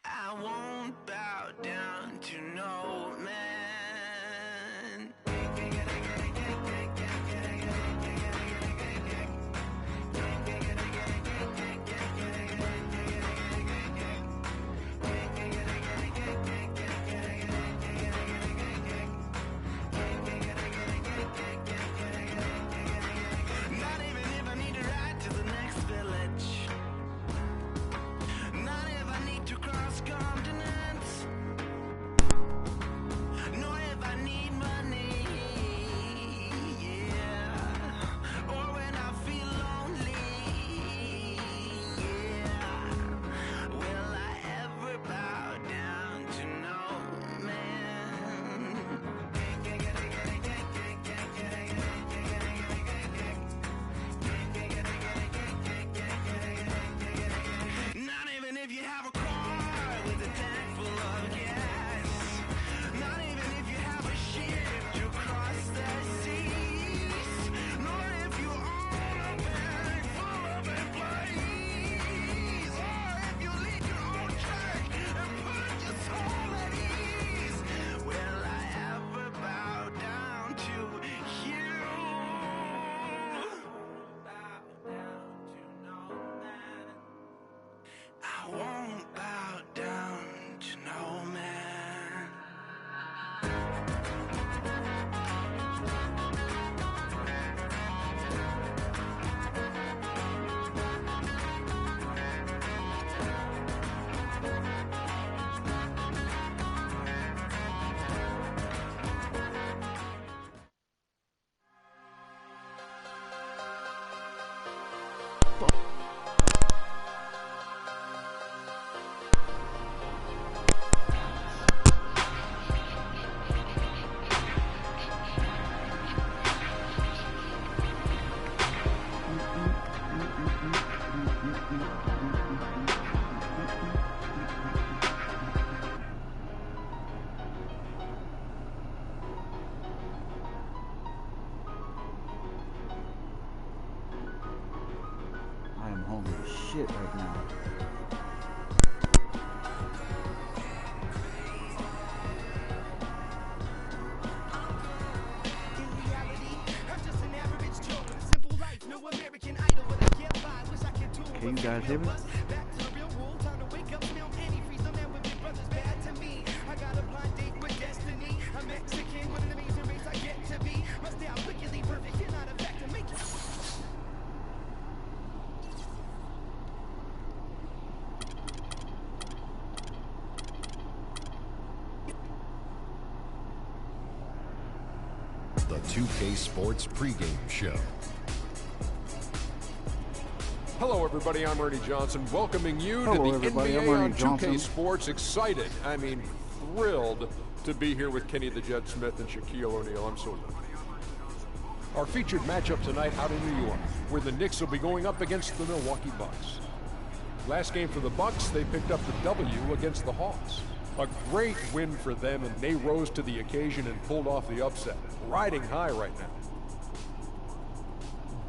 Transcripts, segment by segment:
I won't bow down to no man. Not even if I need to ride to the next village. Not if I need to cross continents. Nor if I need money. Yeah. Or when I feel lonely. Yeah. Will I ever bow down to no man? Not even if you have a car with a tank full of gas. Not even if you have a ship to cross the seas. Nor if you own a bank full of employees. Or if you lead your own track and put your soul at ease. Will I ever bow down to you? Bow down to no man. I won't bow down to no man. I am hungry as shit right now. Can you guys hear me? The 2K Sports pregame show. Hello, everybody. I'm Ernie Johnson, welcoming you Hello, to the everybody. I'm NBA Ernie on 2K Johnson. Sports. Excited, I mean, thrilled to be here with Kenny the Jet Smith and Shaquille O'Neal. I'm so Our featured matchup tonight out in New York, where the Knicks will be going up against the Milwaukee Bucks. Last game for the Bucks, they picked up the W against the Hawks. A great win for them, and they rose to the occasion and pulled off the upset. Riding high right now.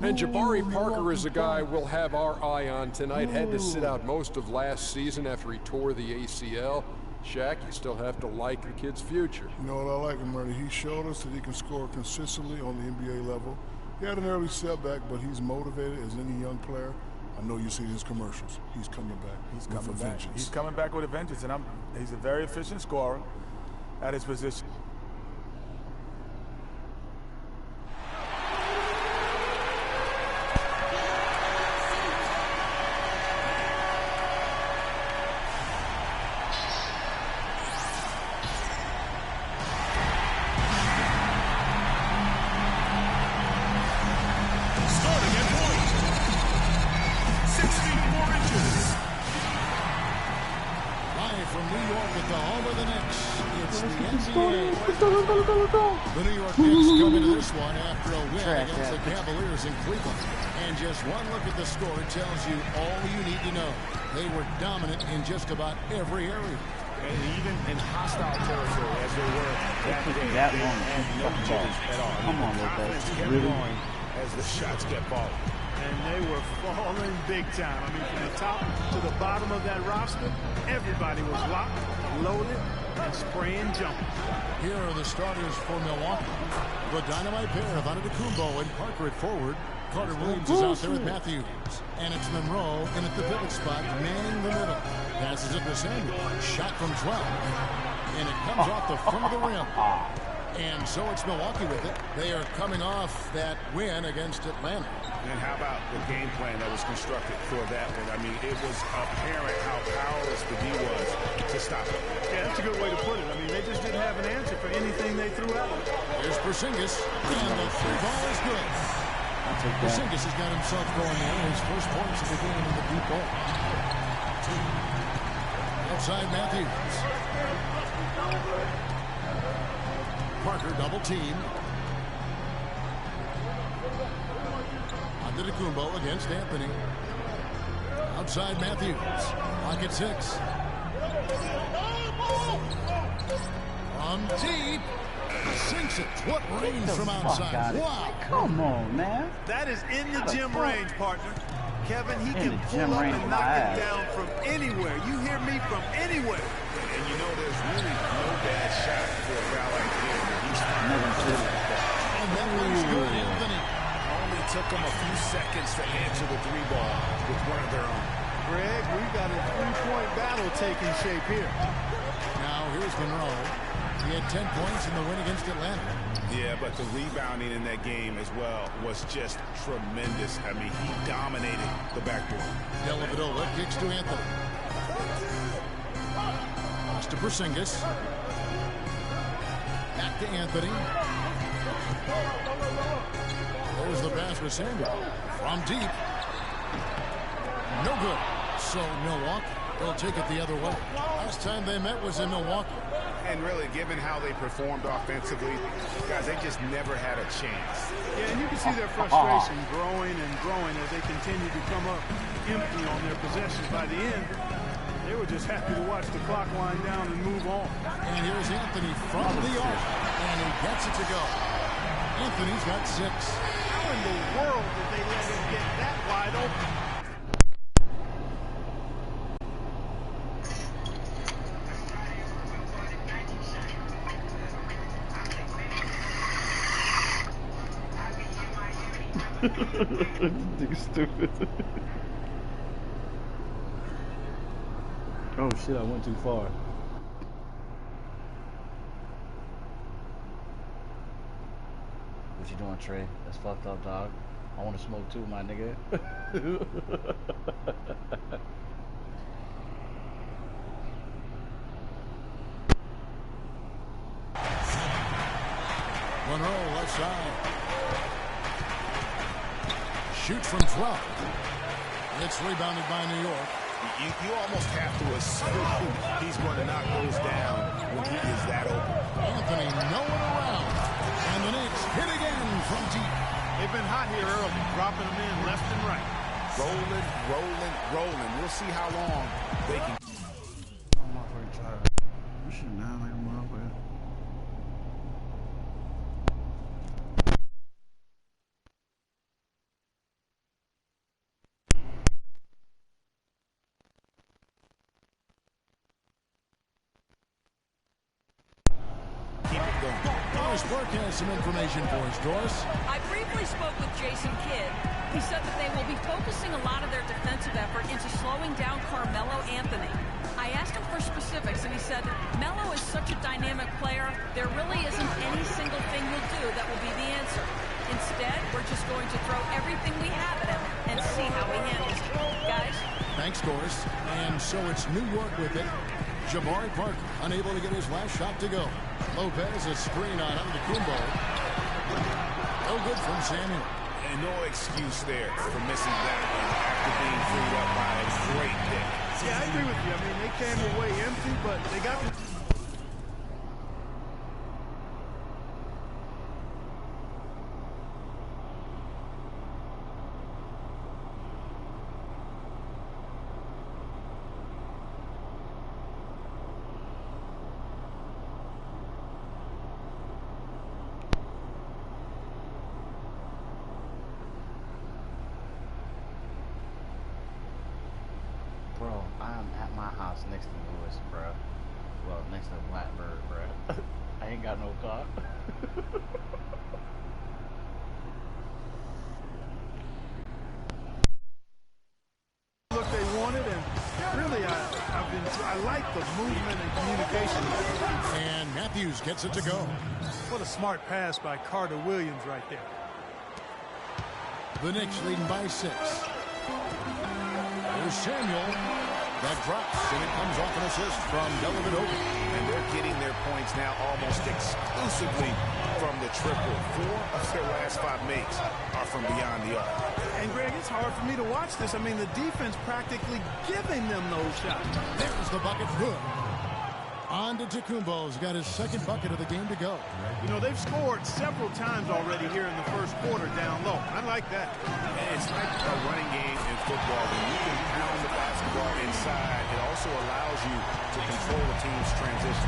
And Jabari Parker is a guy we'll have our eye on tonight. Had to sit out most of last season after he tore the ACL. Shaq, you still have to like the kid's future. You know what I like him, Ernie? He showed us that he can score consistently on the NBA level. He had an early setback, but he's motivated as any young player. I know you see his commercials. He's coming back. He's coming back. Vengeance. He's coming back with a vengeance, and he's a very efficient scorer at his position. Starting at point. 64 inches. Live from New York at the home of the Knicks, it's the NBA. The New York Knicks come into this one after a win against the Cavaliers in Cleveland. And just one look at the score tells you all you need to know. They were dominant in just about every area. And even in hostile territory as they were that day, That they long. had no jitters at all. Come on, The Lopez. confidence kept Really? going as the shots kept falling. And they were falling big time. I mean, from the top to the bottom of that roster, everybody was locked, loaded, and spraying jumpers. Here are the starters for Milwaukee. The dynamite pair of Montagueboy and Parker at forward. Carter Williams is out there with Matthews. And it's Monroe in at the pivot spot, manning the middle. Passes it to Samuel. Shot from 12. And it comes off the front of the rim. And so it's Milwaukee with it. They are coming off that win against Atlanta. And how about the game plan that was constructed for that one? I mean, it was apparent how powerless the D was to stop it. Yeah, that's a good way to put it. I mean, they just didn't have an answer for anything they threw at them. Here's Porzingis, and the free ball is good. Porzingis has got himself going in his first points of the game in the deep ball. Outside Matthews. Parker double team. Antetokounmpo against Anthony. Outside Matthews. Pocket 6. From deep. Sinks it. What range from outside. Wow. Come on, man. That is in the gym range, partner. Kevin, he can pull up and knock it down from anywhere. You hear me from anywhere. And you know there's really no bad shot for a guy like him. And that one's good, Anthony. Only took them a few seconds to answer the three ball with one of their own. Greg, we've got a three-point battle taking shape here. Now here's Monroe. He had 10 points in the win against Atlanta. Yeah, but the rebounding in that game as well was just tremendous. I mean, he dominated the backboard. Dellavedova kicks to Anthony. Pass to Porzingis. Back to Anthony. There's the pass with Samuel. From deep. No good. So Milwaukee will take it the other way. Last time they met was in Milwaukee. And really, given how they performed offensively, guys, they just never had a chance. Yeah, and you can see their frustration growing and growing as they continue to come up empty on their possessions. By the end, they were just happy to watch the clock wind down and move on. And here's Anthony from the arc, and he gets it to go. Anthony's got 6. How in the world did they let him get that wide open? Nigga stupid. Oh shit, I went too far. What you doing, Trey? That's fucked up, dog. I want to smoke too, my nigga. Monroe left side. Shoots from 12. It's rebounded by New York. You almost have to assume he's going to knock those down when he is that open. Anthony nowhere around. And the Knicks hit again from deep. They've been hot here early, dropping them in left and right. Rolling, rolling, rolling. We'll see how long they can. I'm already tired. You should now like a motherfucker. Doris Burke has some information for us, Doris. I briefly spoke with Jason Kidd. He said that they will be focusing a lot of their defensive effort into slowing down Carmelo Anthony. I asked him for specifics, and he said, Melo is such a dynamic player, there really isn't any single thing we'll do that will be the answer. Instead, we're just going to throw everything we have at him and see how he handles it. Guys? Thanks, Doris. And so it's New York with it. Jabari Parker unable to get his last shot to go. Lopez a screen on Antetokounmpo. No good from Samuel. And no excuse there for missing that one after being freed up by a great pick. Yeah, I agree with you. I mean, they came away empty, but they got the... I'm at my house next to Lewis, bro. Well, next to Blackbird, bro. I ain't got no car. Look, they wanted, and really, I like the movement and communication. And Matthews gets it to go. What a smart pass by Carter Williams right there. The Knicks leading by 6. There's Samuel. That drops, and it comes off an assist from Dellavedova. And they're getting their points now almost exclusively from the triple. 4 of their last 5 makes are from beyond the arc. And, Greg, it's hard for me to watch this. I mean, the defense practically giving them those shots. There's the bucket. Good. Antetokounmpo's got his second bucket of the game to go. You know, they've scored several times already here in the first quarter down low. I like that. And it's like a running game in football. When you can pound the basketball inside, it also allows you to control a team's transition.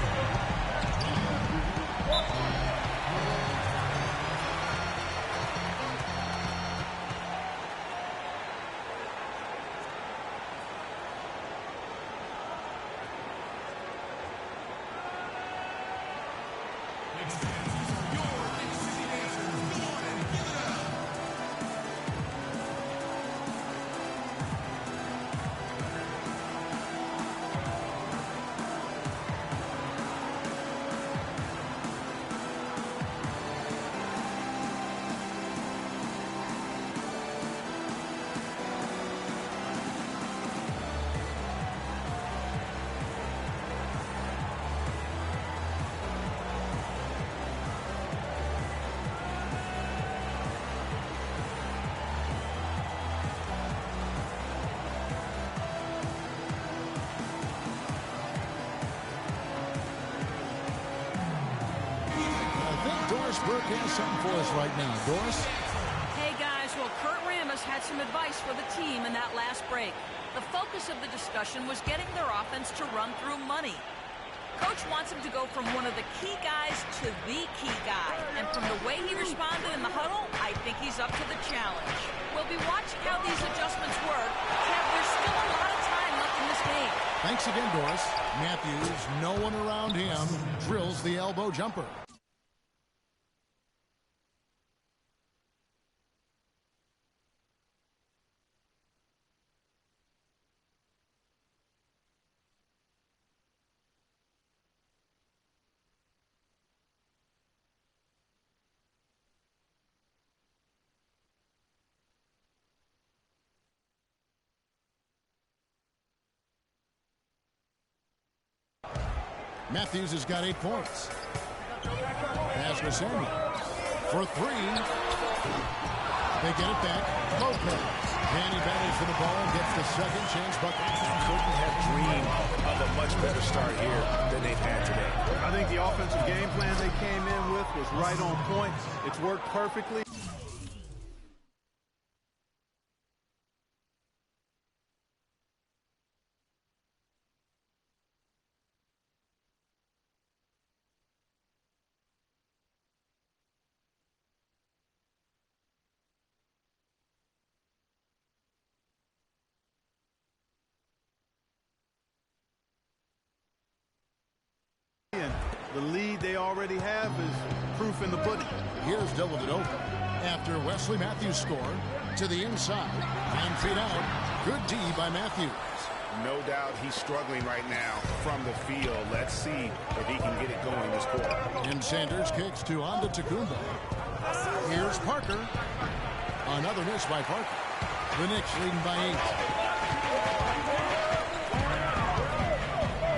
Brooke has something for us right now. Doris? Hey, guys. Well, Kurt Rambis had some advice for the team in that last break. The focus of the discussion was getting their offense to run through money. Coach wants him to go from one of the key guys to the key guy. And from the way he responded in the huddle, I think he's up to the challenge. We'll be watching how these adjustments work. Kev, there's still a lot of time left in this game. Thanks again, Doris. Matthews, no one around him, drills the elbow jumper. Matthews has got 8 points. Pass for Samuel. For 3. They get it back. Lopez. And he battles for the ball and gets the second chance bucket. Couldn't have dreamed of a much better start here than they've had today. I think the offensive game plan they came in with was right on point. It's worked perfectly. And the lead they already have is proof in the pudding. Here's Dellavedova. After Wesley Matthews scored to the inside, 9 feet out. Good D by Matthews. No doubt he's struggling right now from the field. Let's see if he can get it going this quarter. And Sanders kicks to Antetokounmpo. Here's Parker. Another miss by Parker. The Knicks leading by 8.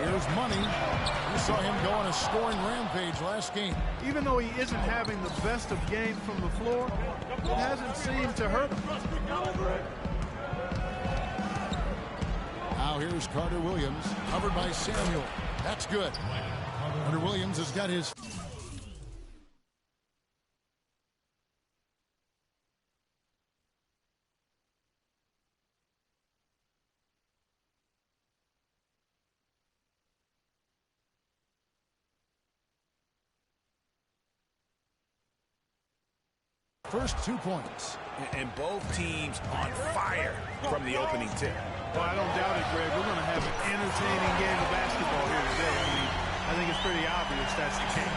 Here's Money. We saw him go on a scoring rampage last game. Even though he isn't having the best of games from the floor, it hasn't seemed to hurt him. Now here's Carter Williams, covered by Samuel. That's good. Carter Williams has got his... first 2 points. And both teams on fire from the opening tip. Well, I don't doubt it, Greg. We're going to have an entertaining game of basketball here today. I think it's pretty obvious that's the case.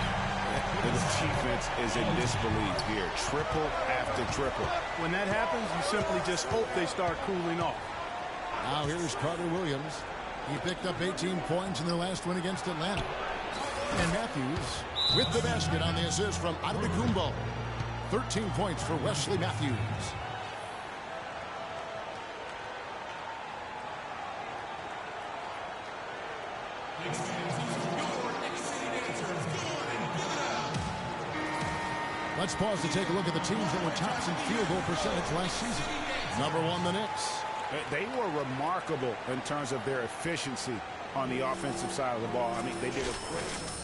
The defense is in disbelief here. Triple after triple. When that happens, you simply just hope they start cooling off. Now here's Carter Williams. He picked up 18 points in their last win against Atlanta. And Matthews with the basket on the assist from Montagueboy. 13 points for Wesley Matthews. Let's pause to take a look at the teams that were tops in field goal percentage last season. Number 1, the Knicks. They were remarkable in terms of their efficiency on the offensive side of the ball. I mean, they did a great.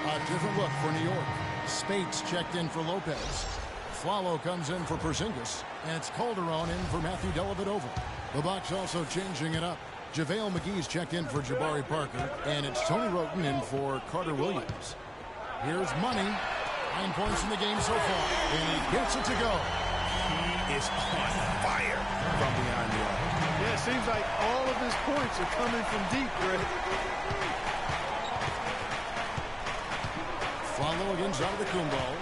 A different look for New York. Spates checked in for Lopez. Flalo comes in for Porzingis. And it's Calderon in for Matthew Dellavedova. The Bucks also changing it up. JaVale McGee's checked in for Jabari Parker. And it's Tony Roten in for Carter Williams. Here's Money. 9 points in the game so far. And he gets it to go. He is on fire from beyond the arc. Yeah, it seems like all of his points are coming from deep, Greg. Follow against Antetokounmpo.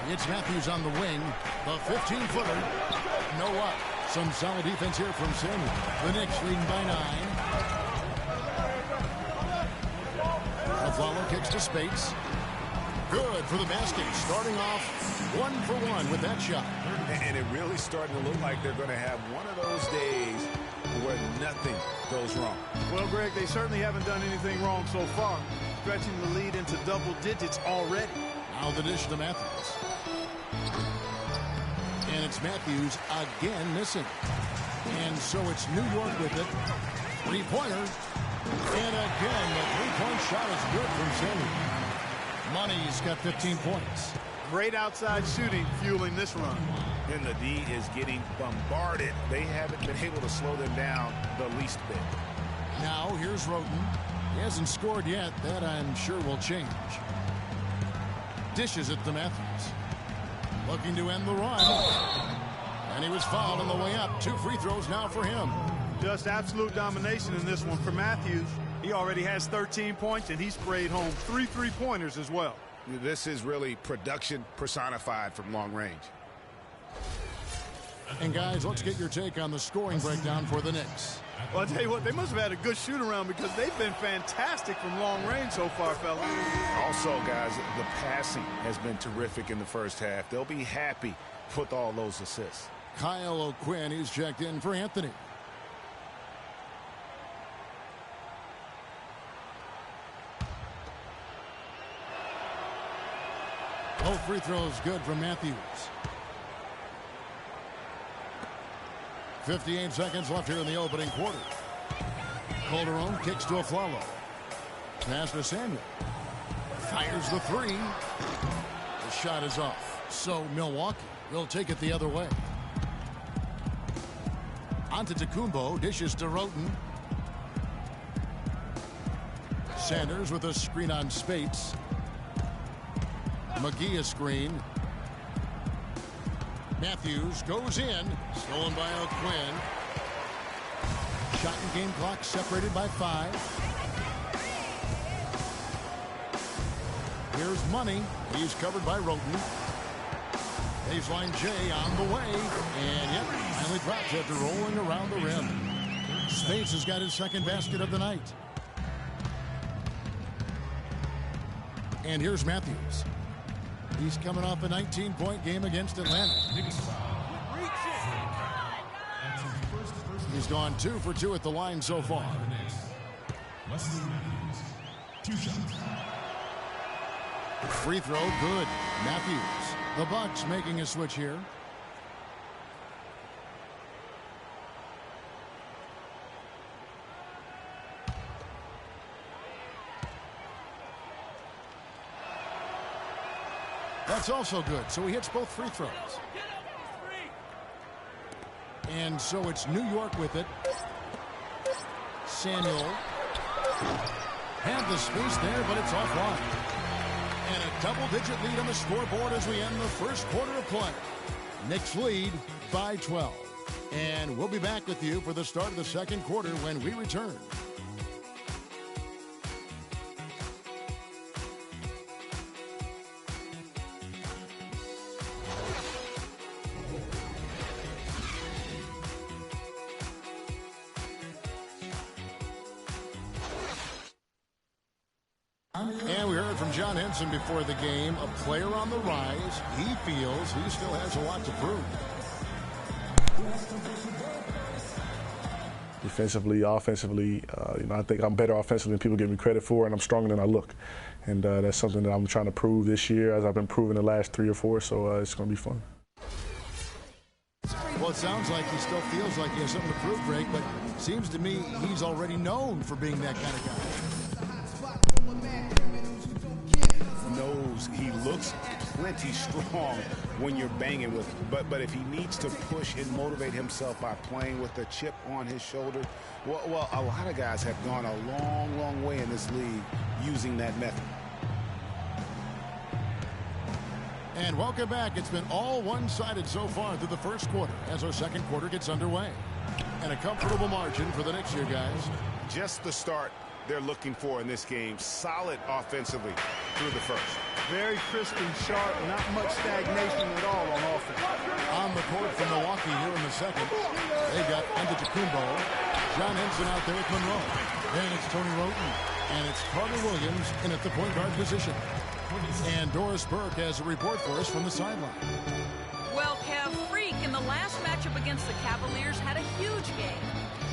It's Matthews on the wing. The 15-footer. No up. Some solid defense here from Samuel. The Knicks leading by 9. Follow kicks to Spates. Good for the basket. Starting off 1 for 1 with that shot. And it really starting to look like they're going to have one of those days where nothing goes wrong. Well, Greg, they certainly haven't done anything wrong so far. Stretching the lead into double digits already. Now the dish to Matthews. And it's Matthews again missing. And so it's New York with it. 3-pointer. And again, the 3-point shot is good from Samuel. Money's got 15 points. Great outside shooting fueling this run. And the D is getting bombarded. They haven't been able to slow them down the least bit. Now here's Roten. He hasn't scored yet. That I'm sure will change. Dishes it to Matthews. Looking to end the run. And he was fouled on the way up. 2 free throws now for him. Just absolute domination in this one for Matthews. He already has 13 points, and he sprayed home 3 3-pointers as well. This is really production personified from long range. And guys, let's get your take on the scoring breakdown for the Knicks. Well, I'll tell you what, they must have had a good shoot-around because they've been fantastic from long range so far, fellas. Also, guys, the passing has been terrific in the first half. They'll be happy with all those assists. Kyle O'Quinn, he's checked in for Anthony. Both free throws good from Matthews. 58 seconds left here in the opening quarter. Calderon kicks to Flalo. Pass to Samuel. Fires the 3. The shot is off. So Milwaukee will take it the other way. Antetokounmpo dishes to Roten. Sanders with a screen on Spates. McGee a screen. Matthews goes in. Stolen by O'Quinn. Shot and game clock separated by 5. Here's Money. He's covered by Roten. Baseline J on the way. And yep, finally drops after rolling around the rim. Spates has got his second basket of the night. And here's Matthews. He's coming off a 19-point game against Atlanta. He's gone 2 for 2 at the line so far. Two shots. Free throw, good. Matthews. The Bucks making a switch here. That's also good, so he hits both free throws. And so it's New York with it. Samuel had the space there, but it's offline. And a double-digit lead on the scoreboard as we end the first quarter of play. Knicks lead by 12. And we'll be back with you for the start of the second quarter when we return. And we heard from John Henson before the game, a player on the rise. He feels he still has a lot to prove. Defensively, offensively, I think I'm better offensively than people give me credit for, and I'm stronger than I look. And that's something that I'm trying to prove this year, as I've been proving the last 3 or 4, so it's going to be fun. Well, it sounds like he still feels like he has something to prove, Greg, but it seems to me he's already known for being that kind of guy. Knows he looks plenty strong when you're banging with him. But if he needs to push and motivate himself by playing with a chip on his shoulder, well, a lot of guys have gone a long, long way in this league using that method. And welcome back. It's been all one-sided so far through the first quarter as our second quarter gets underway. And a comfortable margin for the Knicks here, guys. Just the start they're looking for in this game. Solid offensively through the first. Very crisp and sharp, not much stagnation at all on offense. On the court from Milwaukee here in the second. They got Antetokounmpo. John Henson out there with Monroe. Then it's Tony Roten. And it's Carter Williams in at the point guard position. And Doris Burke has a report for us from the sideline. Well, Kev, Freak in the last matchup against the Cavaliers had a huge game.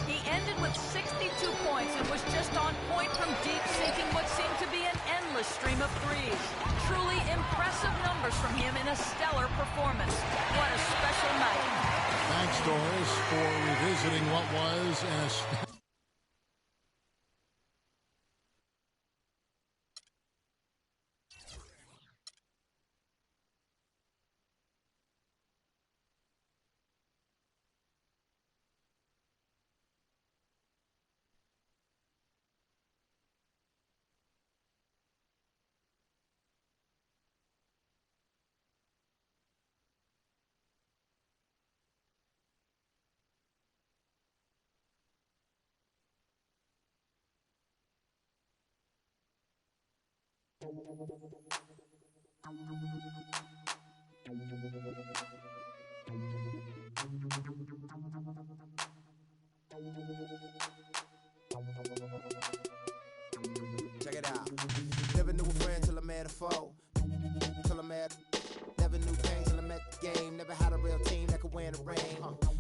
He ended with 62 points and was just on point from deep, sinking what seemed to be an endless stream of threes. Truly impressive numbers from him in a stellar performance. What a special night. Thanks, Doris, for revisiting what was an Check it out. Never knew a friend till I met a foe. Never knew pain till I met the game. Never had a real team that could win a ring.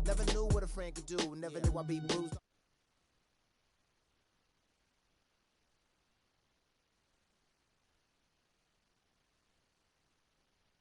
Never knew what a friend could do. Never knew I'd be bruised.